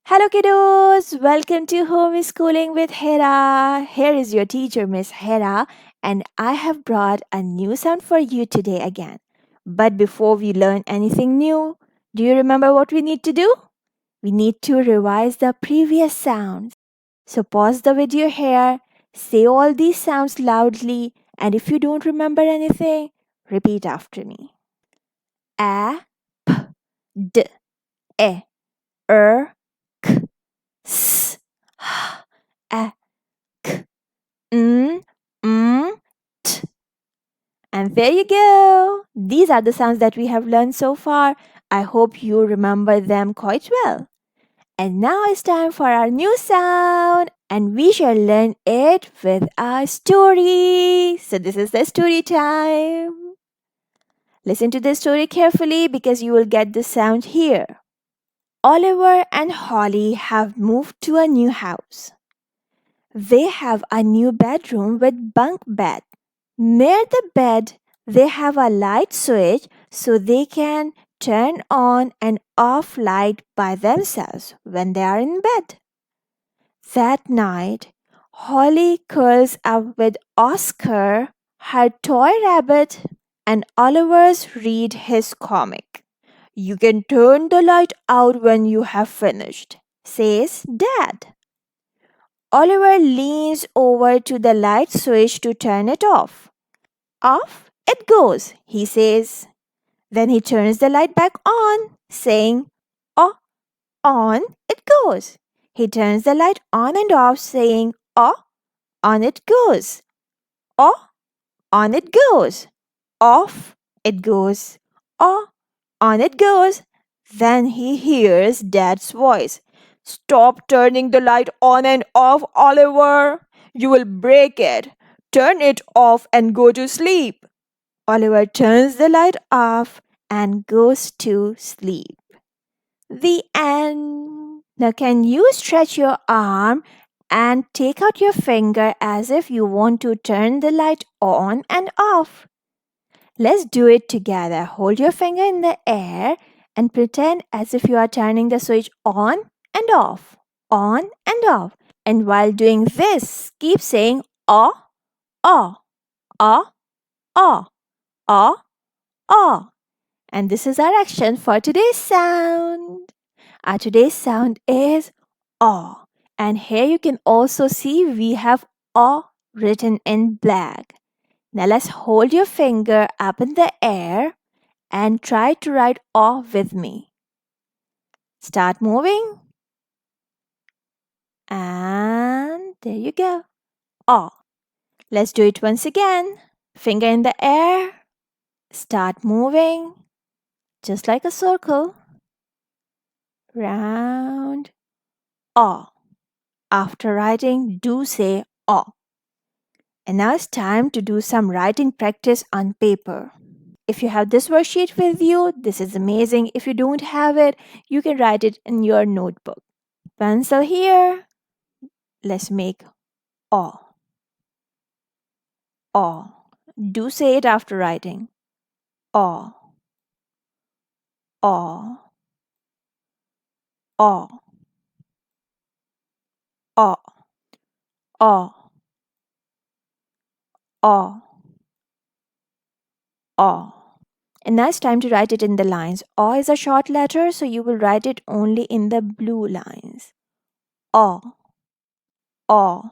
Hello, kiddos! Welcome to Homeschooling with Hera. Here is your teacher, Miss Hera, and I have brought a new sound for you today again. But before we learn anything new, do you remember what we need to do? We need to revise the previous sounds. So pause the video here, say all these sounds loudly, and if you don't remember anything, repeat after me. A, p, d, e, k, s, h, a, k, n, t. And there you go. These are the sounds that we have learned so far. I hope you remember them quite well. And now it's time for our new sound, and we shall learn it with a story. So this is the story time. Listen to the story carefully because you will get the sound here. Oliver and Holly have moved to a new house. They have a new bedroom with bunk bed. Near the bed, they have a light switch so they can turn on and off light by themselves when they are in bed. That night, Holly curls up with Oscar, her toy rabbit, and Oliver's read his comic. You can turn the light out when you have finished, says Dad. Oliver leans over to the light switch to turn it off. Off it goes, he says. Then he turns the light back on, saying, "Oh, on it goes." He turns the light on and off, saying, "Oh, on it goes. Oh, on it goes. Off it goes. Oh, on it goes." Then he hears Dad's voice. "Stop turning the light on and off, Oliver. You will break it. Turn it off and go to sleep." Oliver turns the light off and goes to sleep. The end. Now, can you stretch your arm and take out your finger as if you want to turn the light on and off? Let's do it together. Hold your finger in the air and pretend as if you are turning the switch on and off, on and off. And while doing this, keep saying "oh, oh, oh, oh, oh, oh." And this is our action for today's sound. Our today's sound is "oh." And here you can also see we have "oh" written in black. Now let's hold your finger up in the air and try to write "oh" with me. Start moving. And there you go. "Oh." Let's do it once again. Finger in the air. Start moving. Just like a circle. Round. "Oh." After writing, do say "oh." And now it's time to do some writing practice on paper. If you have this worksheet with you, this is amazing. If you don't have it, you can write it in your notebook. Pencil here. Let's make "oh." "Oh." Do say it after writing. "Oh." "Oh." "Oh." "Oh." "Oh." "Oh." "Oh." And now it's time to write it in the lines. "Oh" is a short letter, so you will write it only in the blue lines. "Oh." "Oh."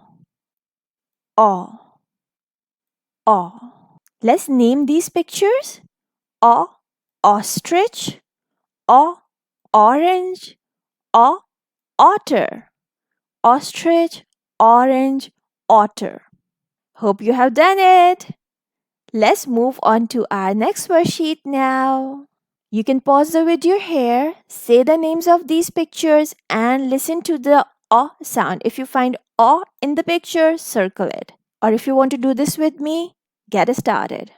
"Oh." "Oh." Let's name these pictures. "Oh, ostrich." "Oh, orange." "Oh, otter." Ostrich, orange, otter. Hope you have done it. Let's move on to our next worksheet now. You can pause the video here, say the names of these pictures, and listen to the "oh" sound. If you find "oh" in the picture, circle it. Or if you want to do this with me, get started.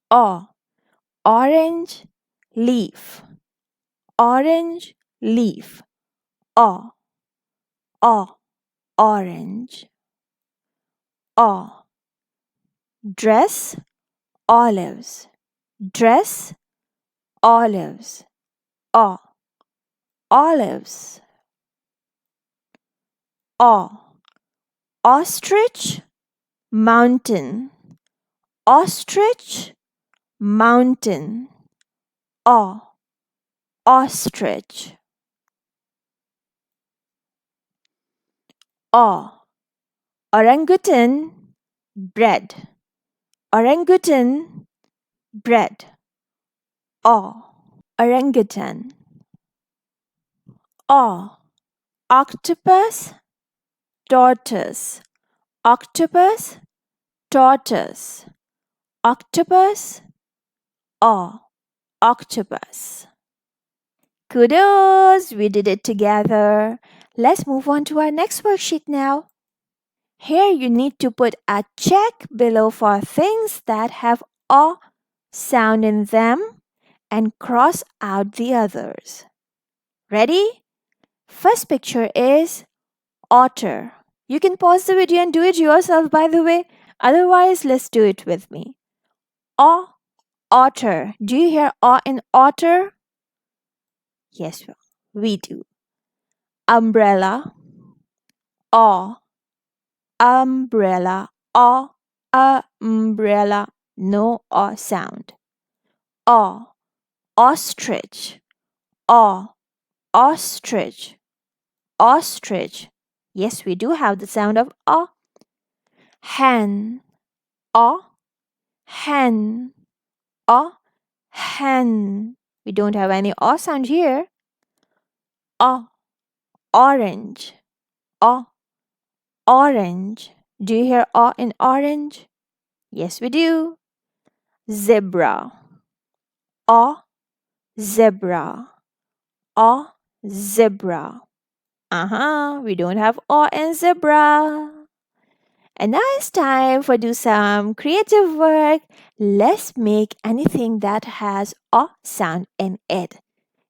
"Oh." Orange leaf. Orange leaf. "Oh." "Oh." Orange. "Oh." Dress olives. Dress olives. "Oh." Olives. Ostrich, mountain. Ostrich, mountain. Ostrich. Orangutan, bread. Orangutan, bread. Orangutan. Octopus, tortoise. Octopus, tortoise. Octopus, octopus. Kudos! We did it together. Let's move on to our next worksheet now. Here you need to put a check below for things that have O sound in them and cross out the others. Ready? First picture is otter. You can pause the video and do it yourself, by the way. Otherwise, let's do it with me. Otter. Do you hear O in otter? Yes, we do. Umbrella. O. Umbrella. O. Umbrella. No O sound. Ostrich. Ostrich. Ostrich. Yes, we do have the sound of O. Hen. Hen. Hen. We don't have any O sound here. Orange. Orange. Do you hear O in orange? Yes, we do. Zebra. Zebra. Zebra. We don't have O in zebra. And now it's time for do some creative work. Let's make anything that has O sound in it.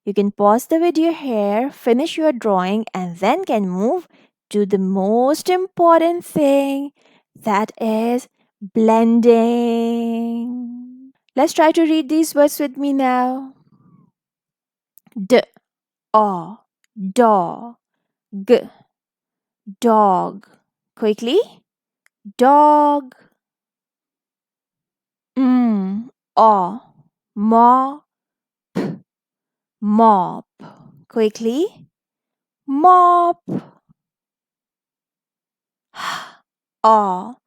You can pause the video here, finish your drawing, and then can move to the most important thing, that is blending. Let's try to read these words with me now. Dog, dog. Quickly. Dog. Mop, mop. Quickly. Mop. Hop,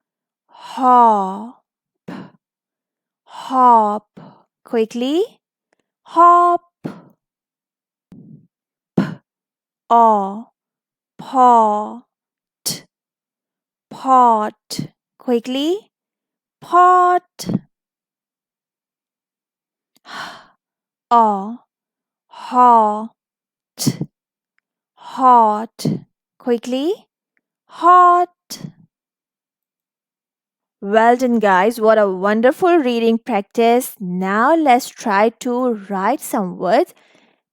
hop. Quickly. Hop. Pot, pot. Quickly. Pot. Hot, hot. Quickly. Hot. Well done, guys. What a wonderful reading practice. Now let's try to write some words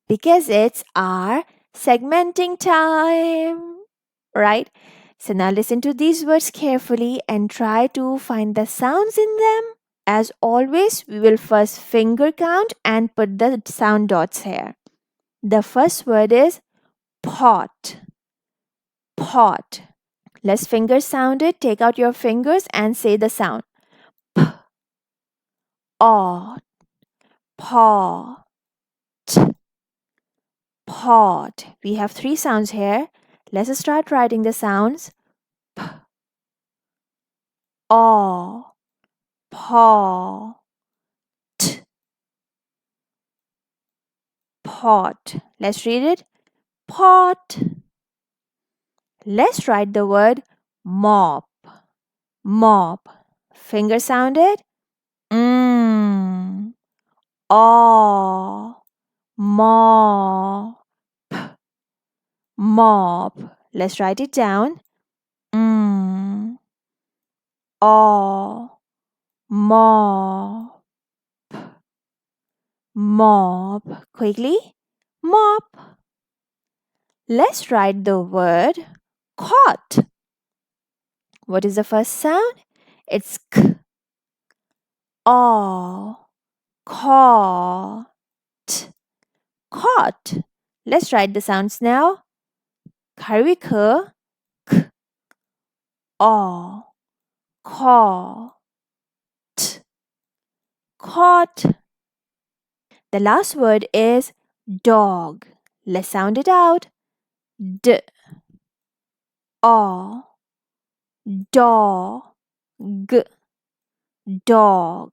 because it's our segmenting time. Right? So now listen to these words carefully and try to find the sounds in them. As always, we will first finger count and put the sound dots here. The first word is pot. Pot. Let's finger sound it. Take out your fingers and say the sound. P. O. Pot. Pot. We have three sounds here. Let's start writing the sounds. P. O. Pot. Pot. Let's read it. Pot. Let's write the word mop. Mop. Finger sound it. O. Mop. Mop. Let's write it down. O. Mop. Mop. Quickly. Mop. Let's write the word caught. What is the first sound? It's k. O. Caught. Caught. Let's write the sounds now. Hurry, k. K. aw, caw, t, caught. The last word is dog. Let's sound it out. D, aw, daw, g, dog.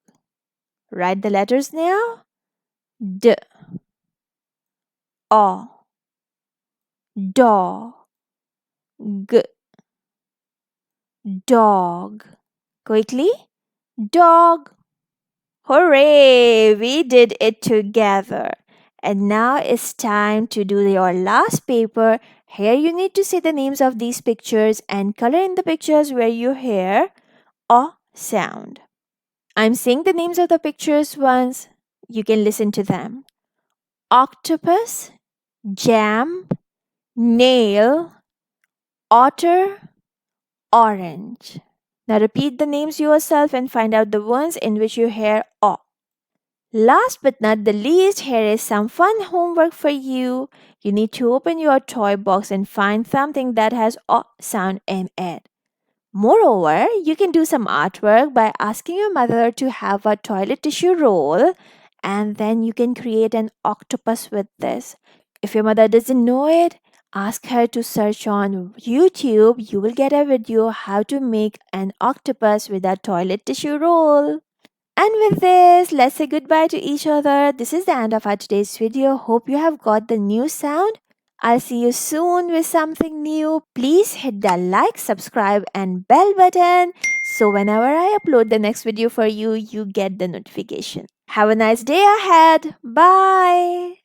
Write the letters now. D, aw, daw, g, dog. Quickly. Dog. Hooray! We did it together. And now it's time to do your last paper. Here you need to say the names of these pictures and color in the pictures where you hear a sound. I'm saying the names of the pictures once. You can listen to them. Octopus, jam, nail, otter, orange. Now repeat the names yourself and find out the ones in which you hear O. Last but not the least, here is some fun homework for you. You need to open your toy box and find something that has O sound in it. Moreover, you can do some artwork by asking your mother to have a toilet tissue roll, and then you can create an octopus with this. If your mother doesn't know it, ask her to search on YouTube. You will get a video how to make an octopus with a toilet tissue roll. And with this, let's say goodbye to each other. This is the end of our today's video. Hope you have got the new sound. I'll see you soon with something new. Please hit the like, subscribe and bell button so whenever I upload the next video for you, you get the notification. Have a nice day ahead. Bye.